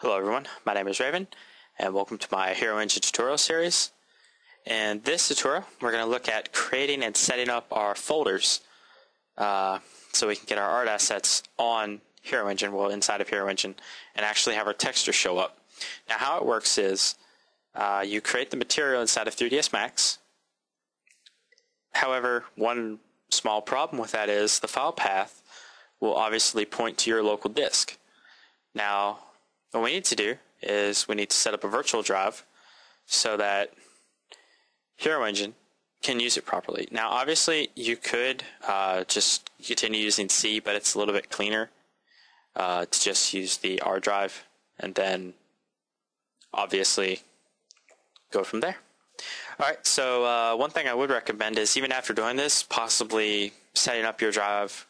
Hello everyone, my name is Raven, and welcome to my Hero Engine tutorial series. In this tutorial, we're going to look at creating and setting up our folders so we can get our art assets on Hero Engine, well inside of Hero Engine, and actually have our texture show up. Now how it works is you create the material inside of 3ds Max. However, one small problem with that is the file path will obviously point to your local disk. Now, what we need to do is we need to set up a virtual drive so that Hero Engine can use it properly. Now, obviously, you could just continue using C, but it's a little bit cleaner to just use the R drive and then obviously go from there. Alright, so one thing I would recommend is even after doing this, possibly setting up your drive,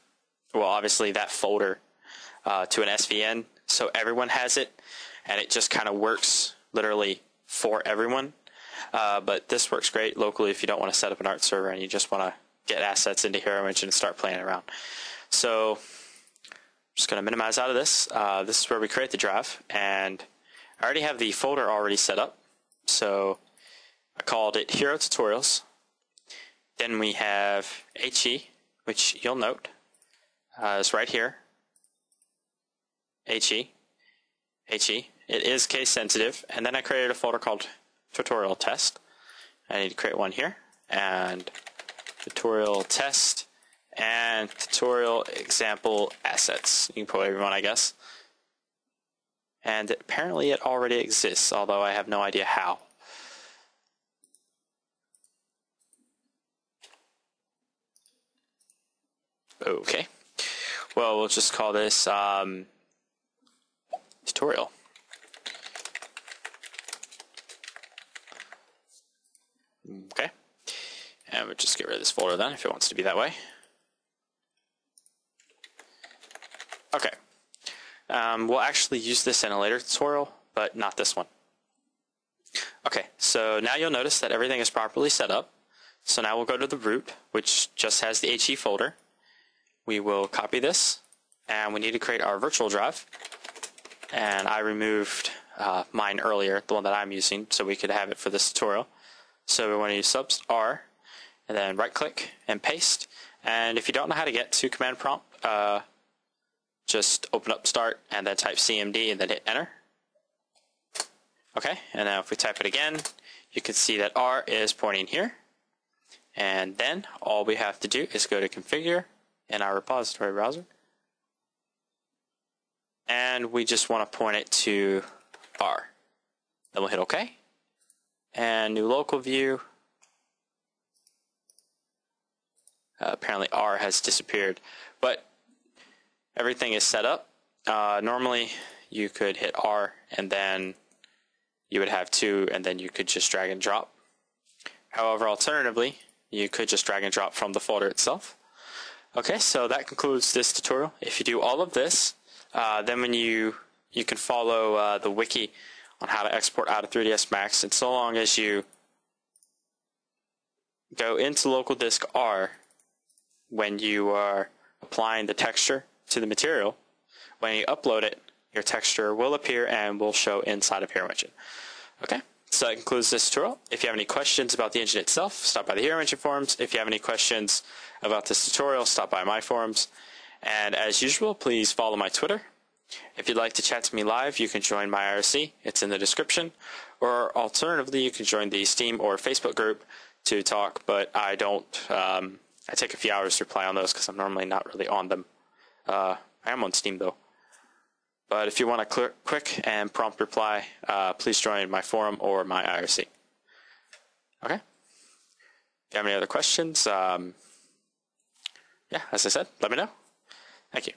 well, obviously that folder to an SVN so everyone has it and it just kind of works literally for everyone. But this works great locally if you don't want to set up an art server and you just want to get assets into Hero Engine and start playing around. So I'm just going to minimize out of this. This is where we create the drive, and I already have the folder already set up. So I called it Hero Tutorials. Then we have HE, which you'll note is right here. HE. It is case sensitive, and then I created a folder called tutorial test. I need to create one here, and tutorial test and tutorial example assets. You can put everyone, I guess. And apparently it already exists, although I have no idea how. Okay. Well, we'll just call this tutorial. Okay. And we'll just get rid of this folder then if it wants to be that way. Okay. We'll actually use this in a later tutorial, but not this one. Okay, so now you'll notice that everything is properly set up. So now we'll go to the root, which just has the HE folder. We will copy this, and we need to create our virtual drive. And I removed mine earlier, the one that I'm using, so we could have it for this tutorial. So we want to use subs R, and then right click and paste. And if you don't know how to get to command prompt, just open up start and then type CMD and then hit enter. Okay, and now if we type it again, you can see that R is pointing here. And then all we have to do is go to configure in our repository browser. And we just want to point it to R. Then we'll hit OK. And new local view. Apparently R has disappeared, but everything is set up. Normally you could hit R and then you would have 2 and then you could just drag and drop. However, alternatively, you could just drag and drop from the folder itself. Okay, so that concludes this tutorial. If you do all of this, then when you can follow the wiki on how to export out of 3ds Max, and so long as you go into local disk R when you are applying the texture to the material, when you upload it, your texture will appear and will show inside of Hero Engine. Okay, so that concludes this tutorial. If you have any questions about the engine itself, stop by the Hero Engine forums. If you have any questions about this tutorial, stop by my forums. And as usual, please follow my Twitter. If you'd like to chat to me live, you can join my IRC. It's in the description. Or alternatively, you can join the Steam or Facebook group to talk, but I don't. I take a few hours to reply on those because I'm normally not really on them. I am on Steam though. But if you want a quick and prompt reply, please join my forum or my IRC. Okay? If you have any other questions, yeah, as I said, let me know. Thank you.